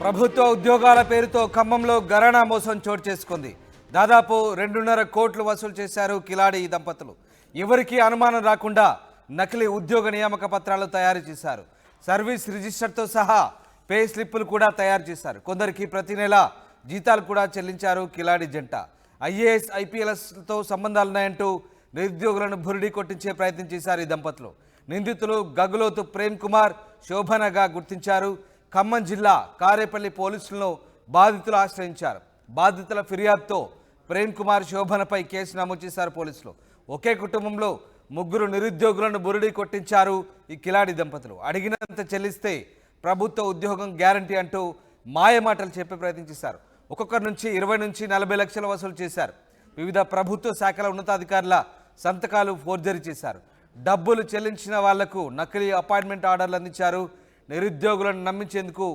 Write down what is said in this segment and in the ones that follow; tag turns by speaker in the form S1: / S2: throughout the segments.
S1: ప్రభుత్వ ఉద్యోగాల పేరుతో ఖమ్మంలో గరాణా మోసం చోటు చేసుకుంది. దాదాపు 2.5 కోట్లు వసూలు చేశారు కిలాడి దంపతులు. ఎవరికీ అనుమానం రాకుండా నకిలీ ఉద్యోగ నియామక పత్రాలు తయారు చేశారు. సర్వీస్ రిజిస్టర్తో సహా పే స్లిప్పులు కూడా తయారు చేశారు. కొందరికి ప్రతి నెల జీతాలు కూడా చెల్లించారు కిలాడి జంట. ఐఏఎస్ ఐపీఎస్తో సంబంధాలున్నాయంటూ నిరుద్యోగులను బురిడి కొట్టించే ప్రయత్నం చేశారు ఈ దంపతులు. నిందితులు గగులోతు ప్రేమ్ కుమార్, శోభనగా గుర్తించారు. ఖమ్మం జిల్లా కారేపల్లి పోలీసులను బాధితులు ఆశ్రయించారు. బాధితుల ఫిర్యాదుతో ప్రేమ్ కుమార్, శోభనపై కేసు నమోదు చేశారు పోలీసులు. ఒకే కుటుంబంలో 3 నిరుద్యోగులను బురిడి కొట్టించారు ఈ కిలాడి దంపతులు. అడిగినంత చెల్లిస్తే ప్రభుత్వ ఉద్యోగం గ్యారంటీ అంటూ మాయమాటలు చెప్పే ప్రయత్నం చేశారు. ఒక్కొక్కరి నుంచి 20 నుంచి 40 లక్షలు వసూలు చేశారు. వివిధ ప్రభుత్వ శాఖల ఉన్నతాధికారుల సంతకాలు ఫోర్జరీ చేశారు. డబ్బులు చెల్లించిన వాళ్లకు నకిలీ అపాయింట్మెంట్ ఆర్డర్లు అందించారు. నిరుద్యోగులను నమ్మించేందుకు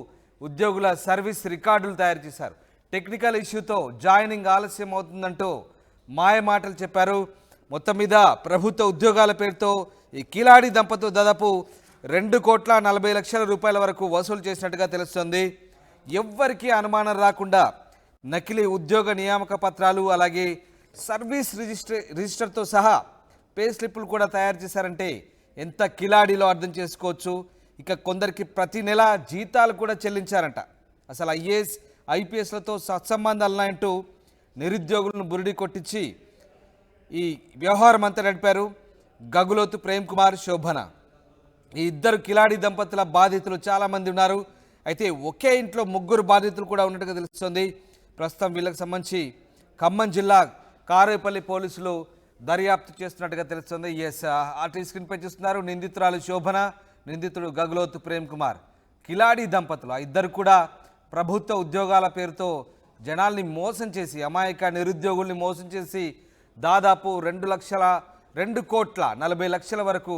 S1: ఉద్యోగుల సర్వీస్ రికార్డులు తయారు చేశారు. టెక్నికల్ ఇష్యూతో జాయినింగ్ ఆలస్యం అవుతుందంటూ మాయమాటలు చెప్పారు. మొత్తం మీద ప్రభుత్వ ఉద్యోగాల పేరుతో ఈ కిలాడి దంపతులు దాదాపు 2,40,00,000 రూపాయల వరకు వసూలు చేసినట్టుగా తెలుస్తోంది. ఎవ్వరికీ అనుమానం రాకుండా నకిలీ ఉద్యోగ నియామక పత్రాలు, అలాగే సర్వీస్ రిజిస్టర్తో సహా పే స్లిప్పులు కూడా తయారు చేశారంటే ఎంత కిలాడిలో అర్థం చేసుకోవచ్చు. ఇక కొందరికి ప్రతి నెల జీతాలు కూడా చెల్లించారంట. అసలు ఐఏఎస్ ఐపీఎస్లతో సత్సంబంధాలు ఉన్నాయంటూ నిరుద్యోగులను బురిడి కొట్టించి ఈ వ్యవహారం అంతా నడిపారు గగులోతు ప్రేమ్ కుమార్, శోభన. ఈ ఇద్దరు కిలాడి దంపతుల బాధితులు చాలామంది ఉన్నారు. అయితే ఒకే ఇంట్లో 3 బాధితులు కూడా ఉన్నట్టుగా తెలుస్తుంది. ప్రస్తుతం వీళ్ళకి సంబంధించి ఖమ్మం జిల్లా కారేపల్లి పోలీసులు దర్యాప్తు చేస్తున్నట్టుగా తెలుస్తుంది. ఆర్టీ స్క్రీన్పై చూస్తున్నారు. నిందితురాలు శోభన, నిందితుడు గగులోతు ప్రేమ్ కుమార్. కిలాడి దంపతులు ఆ ఇద్దరు కూడా ప్రభుత్వ ఉద్యోగాల పేరుతో జనాల్ని మోసం చేసి, అమాయక నిరుద్యోగుల్ని మోసం చేసి దాదాపు 2,40,00,000 వరకు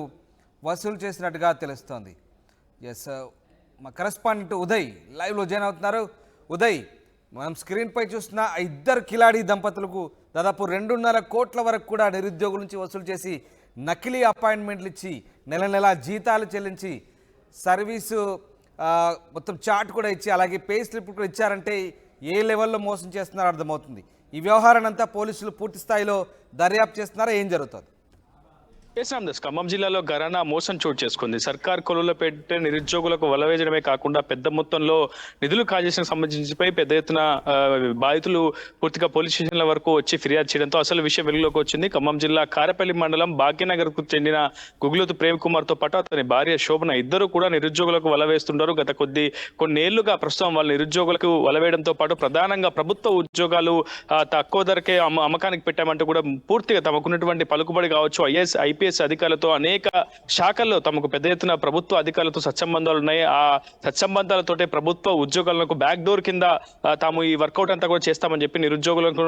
S1: వసూలు చేసినట్టుగా తెలుస్తోంది. మా కరెస్పాండెంట్ ఉదయ్ లైవ్లో జాయిన్ అవుతున్నారు. ఉదయ్, మనం స్క్రీన్పై చూస్తున్న ఆ ఇద్దరు కిలాడి దంపతులకు దాదాపు 2.5 కోట్ల వరకు కూడా నిరుద్యోగుల నుంచి వసూలు చేసి నకిలీ అపాయింట్మెంట్లు ఇచ్చి నెల జీతాలు చెల్లించి సర్వీసు మొత్తం చార్ట్ కూడా ఇచ్చి అలాగే పే స్లిప్ కూడా ఇచ్చారంటే ఏ లెవెల్లో మోసం చేస్తున్నారో అర్థమవుతుంది. ఈ వ్యవహారాన్ని అంతా పోలీసులు పూర్తి స్థాయిలో దర్యాప్తు చేస్తున్నారా? ఏం జరుగుతుంది?
S2: ఖమ్మం జిల్లాలో గరానా మోసం చోటు చేసుకుంది. సర్కార్ కొలువులో పెట్టే నిరుద్యోగులకు వలవేయడమే కాకుండా పెద్ద మొత్తంలో నిధులు కాజేసిన సంబంధించిపై పెద్ద ఎత్తున బాధితులు పూర్తిగా పోలీస్ స్టేషన్ల వరకు వచ్చి ఫిర్యాదు చేయడంతో అసలు విషయం వెలుగులోకి వచ్చింది. ఖమ్మం జిల్లా కారేపల్లి మండలం భాగ్యనగర్ కు చెందిన గుగులోతు ప్రేమ్ కుమార్ తో పాటు అతని భార్య శోభన ఇద్దరు కూడా నిరుద్యోగులకు వలవేస్తుంటారు. గత కొన్నేళ్లుగా ప్రస్తుతం వాళ్ళ నిరుద్యోగులకు వలవేయడంతో పాటు ప్రధానంగా ప్రభుత్వ ఉద్యోగాలు తక్కువ ధరకే అమ్మకానికి పెట్టామంటూ కూడా పూర్తిగా తమకున్నటువంటి పలుకుబడి కావచ్చు, ఐఏఎస్ ఐపీఎస్ అధికారులతో అనేక శాఖల్లో తమకు పెద్ద ఎత్తున ప్రభుత్వ అధికారులతో సత్సంబంధాలు ఉన్నాయి. ఆ సత్సంబంధాలతోటే ప్రభుత్వ ఉద్యోగాలకు బ్యాక్ డోర్ కింద తాము ఈ వర్కౌట్ అంతా కూడా చేస్తామని చెప్పి నిరుద్యోగులకు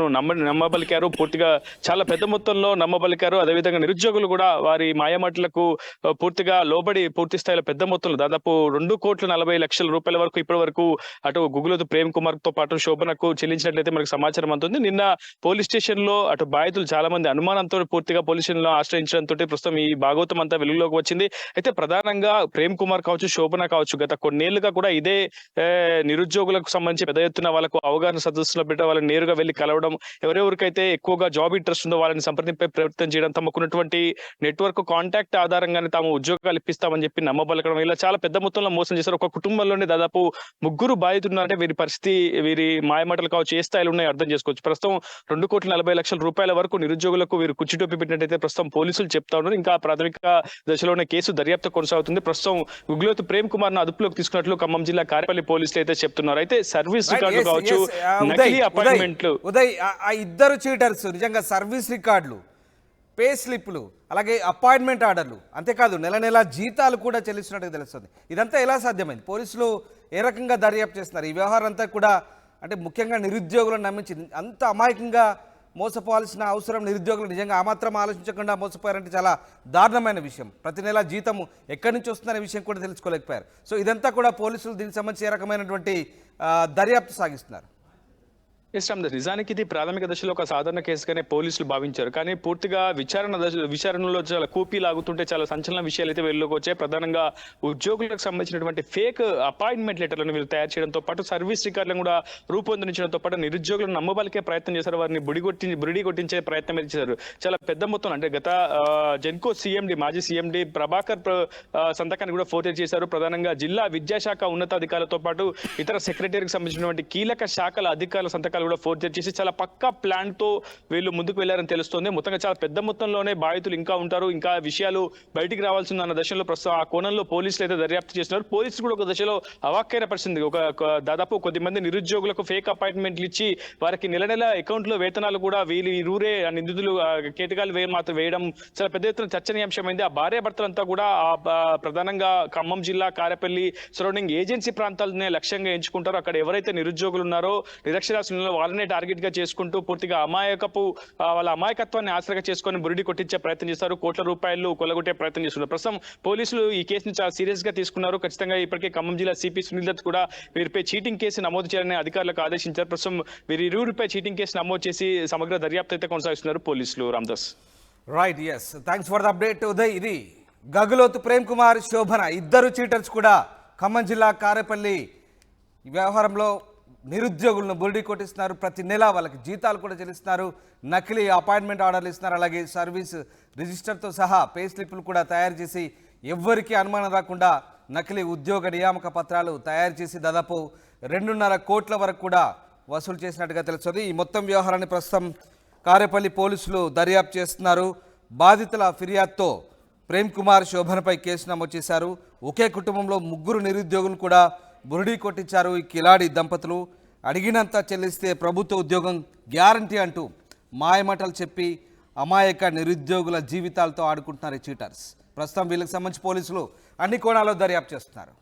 S2: నమ్మబలికారు. పూర్తిగా చాలా పెద్ద మొత్తంలో నమ్మబలికారు. అదేవిధంగా నిరుద్యోగులు కూడా వారి మాయమాటలకు పూర్తిగా లోబడి పూర్తి స్థాయిలో పెద్ద మొత్తంలో దాదాపు 2,40,00,000 రూపాయల వరకు ఇప్పటి వరకు అటు గుగులోతు ప్రేమ్ కుమార్ తో పాటు శోభనకు చెల్లించినట్లయితే మనకు సమాచారం అందుతుంది. నిన్న పోలీస్ స్టేషన్ లో అటు బాధితులు చాలా మంది అనుమానంతో పూర్తిగా పోలీస్ స్టేషన్ లో ఆశ్రయించడంతో ప్రస్తుతం ఈ భాగవతం అంతా వెలుగులోకి వచ్చింది. అయితే ప్రధానంగా ప్రేమ్ కుమార్ కావచ్చు, శోభన కావచ్చు, గత కొన్నేళ్లుగా కూడా ఇదే నిరుద్యోగులకు సంబంధించి పెద్ద ఎత్తున వాళ్ళకు అవగాహన సదస్సులో పెట్ట వాళ్ళని నేరుగా వెళ్లి కలవడం, ఎవరెవరికైతే ఎక్కువగా జాబ్ ఇంట్రెస్ట్ ఉందో వాళ్ళని సంప్రదింపే ప్రయత్నం చేయడం, తమకున్నటువంటి నెట్వర్క్ కాంటాక్ట్ ఆధారంగానే తాము ఉద్యోగాలు ఇప్పిస్తామని చెప్పి నమ్మబలకడం, ఇలా చాలా పెద్ద మొత్తంలో మోసం చేశారు. ఒక కుటుంబంలోనే దాదాపు 3 బాధితులున్నారంటే వీరి పరిస్థితి, వీరి మాయమాటలు కావచ్చు ఏ స్థాయిలో ఉన్నాయో అర్థం చేసుకోవచ్చు. ప్రస్తుతం 2,40,00,000 రూపాయల వరకు నిరుద్యోగులకు వీరు కుచ్చిటోపి పెట్టినట్టయితే ప్రస్తుతం పోలీసులు చెప్తా ఉన్నారు. ఇంకా ప్రాథమిక దశలోనే కేసు దర్యాప్తు కొనసాగుతుంది. ప్రస్తుతం గుగులోతు ప్రేమ్ కుమార్ ను అదుపులోకి తీసుకున్నట్లు ఖమ్మం జిల్లా కారేపల్లి పోలీసులు అయితే చెప్తున్నారు. అయితే సర్వీస్ రికార్డులు కావచ్చు, నకిలీ అపాయింట్మెంట్లు,
S1: ఉదయ్, ఆ ఇద్దరు చీటర్స్ నిజంగా సర్వీస్ రికార్డులు, పే స్లిప్లు, అలాగే అపాయింట్మెంట్ ఆర్డర్లు, అంతేకాదు నెల జీతాలు కూడా చెల్లిస్తున్నట్టు తెలుస్తుంది. ఇదంతా ఎలా సాధ్యమైంది? పోలీసులు ఏ రకంగా దర్యాప్తు చేస్తున్నారు? ఈ వ్యవహారం అంతా కూడా అంటే ముఖ్యంగా నిరుద్యోగులను నమ్మించి అంత అమాయకంగా మోసపోవాల్సిన అవసరం నిరుద్యోగులు నిజంగా ఆ మాత్రం ఆలోచించకుండా మోసపోయారంటే చాలా దారుణమైన విషయం. ప్రతి నెల జీతం ఎక్కడి నుంచి వస్తుందనే విషయం కూడా తెలుసుకోలేకపోయారు. సో ఇదంతా కూడా పోలీసులు దీనికి సంబంధించి ఏ రకమైనటువంటి దర్యాప్తు సాగిస్తున్నారు?
S2: ఎస్ రామదాస్, నిజానికి ఇది ప్రాథమిక దశలో ఒక సాధారణ కేసుగానే పోలీసులు భావించారు. కానీ పూర్తిగా విచారణలో చాలా కూపీ లాగుతుంటే చాలా సంచలన విషయాలు అయితే వెలుగులోకి వచ్చాయి. ప్రధానంగా ఉద్యోగులకు సంబంధించినటువంటి ఫేక్ అపాయింట్మెంట్ లెటర్లను వీళ్ళు తయారు చేయడంతో పాటు సర్వీస్ రికార్డులను కూడా రూపొందించడంతో పాటు నిరుద్యోగులను నమ్మబలికే ప్రయత్నం చేశారు. వారిని బుడి కొట్టించే ప్రయత్నం అయితే చేశారు. చాలా పెద్ద మొత్తం అంటే గత జెన్కో సిఎండి మాజీ సిఎండి ప్రభాకర్ సంతకాన్ని కూడా ఫోర్జరీ చేశారు. ప్రధానంగా జిల్లా విద్యాశాఖ ఉన్నతాధికారులతో పాటు ఇతర సెక్రటరీకి సంబంధించినటువంటి కీలక శాఖల అధికారుల సంతకాలు కూడా ఫోర్జరీ చేసి చాలా పక్కా ప్లాన్ తో వీళ్ళు ముందుకు వెళ్లారని తెలుస్తోంది. మొత్తంగా చాలా పెద్ద మొత్తంలోనే బాధితులు ఇంకా ఉంటారు, ఇంకా విషయాలు బయటికి రావాల్సింది అన్న దశలో ప్రస్తుతం ఆ కోణంలో పోలీసులు అయితే దర్యాప్తు చేస్తున్నారు. పోలీసులు కూడా ఒక దశలో అవాక్కైన పరిస్థితి. దాదాపు కొద్దిమంది నిరుద్యోగులకు ఫేక్ అపాయింట్మెంట్లు ఇచ్చి వారికి నెల నెల అకౌంట్ లో వేతనాలు కూడా వీళ్ళు ఇరువురే నిందితులు కేటగాలు వేయడం చాలా పెద్ద ఎత్తున చర్చనీయాంశమైంది. ఆ భార్యాభర్తలంతా కూడా ప్రధానంగా ఖమ్మం జిల్లా కారేపల్లి సరౌండింగ్ ఏజెన్సీ ప్రాంతాలనే లక్ష్యంగా ఎంచుకుంటారు. అక్కడ ఎవరైతే నిరుద్యోగులు ఉన్నారో నిరక్షరాస్యులు వాళ్ళనే టార్గెట్ గా చేసుకుంటూ పూర్తిగా వాళ్ళ అమాయకత్వాన్ని ఆశ్రగా చేసుకొని బురిడి కొట్టించే ప్రయత్నం చేస్తారు. కోట్ల రూపాయలు కొల్లగొట్టే ప్రయత్నం చేస్తున్నారు. ప్రస్తుతం పోలీసులు ఈ కేసుని చాలా సీరియస్ గా తీసుకున్నారు. ఖచ్చితంగా ఇప్పటికే ఖమ్మం జిల్లా సిపి సునీల్ దత్ కూడా వీరిపై చీటింగ్ కేసు నమోదు చేయాలని అధికారులకు ఆదేశించారు. ప్రస్తుతం వీరిరువురిపై చీటింగ్ కేసు నమోదు చేసి సమగ్ర దర్యాప్తు అయితే కొనసాగిస్తున్నారు పోలీసులు. Ramdas.
S1: Right, yes, thanks for the update Uday. ఇది గగులోతు ప్రేమ్ కుమార్, శోభన ఇద్దరు చీటర్స్ కూడా ఖమ్మం జిల్లా కారేపల్లి వ్యవహారంలో నిరుద్యోగులను బురిడి కొట్టిస్తున్నారు. ప్రతి నెల వాళ్ళకి జీతాలు కూడా చెల్లిస్తున్నారు, నకిలీ అపాయింట్మెంట్ ఆర్డర్లు ఇస్తున్నారు, అలాగే సర్వీస్ రిజిస్టర్తో సహా పే స్లిప్లు కూడా తయారు చేసి ఎవ్వరికీ అనుమానం రాకుండా నకిలీ ఉద్యోగ నియామక పత్రాలు తయారు చేసి దాదాపు 2.5 కోట్ల వరకు కూడా వసూలు చేసినట్టుగా తెలుస్తుంది. ఈ మొత్తం వ్యవహారాన్ని ప్రస్తుతం కారేపల్లి పోలీసులు దర్యాప్తు చేస్తున్నారు. బాధితుల ఫిర్యాదుతో ప్రేమ్ కుమార్, శోభనపై కేసు నమోదు చేశారు. ఒకే కుటుంబంలో 3 నిరుద్యోగులు కూడా బురిడి కొట్టించారు ఈ కిలాడి దంపతులు. అడిగినంత చెల్లిస్తే ప్రభుత్వ ఉద్యోగం గ్యారంటీ అంటూ మాయమాటలు చెప్పి అమాయక నిరుద్యోగుల జీవితాలతో ఆడుకుంటున్నారు ఈ చీటర్స్. ప్రస్తుతం వీళ్ళకి సంబంధించి పోలీసులు అన్ని కోణాల్లో దర్యాప్తు చేస్తున్నారు.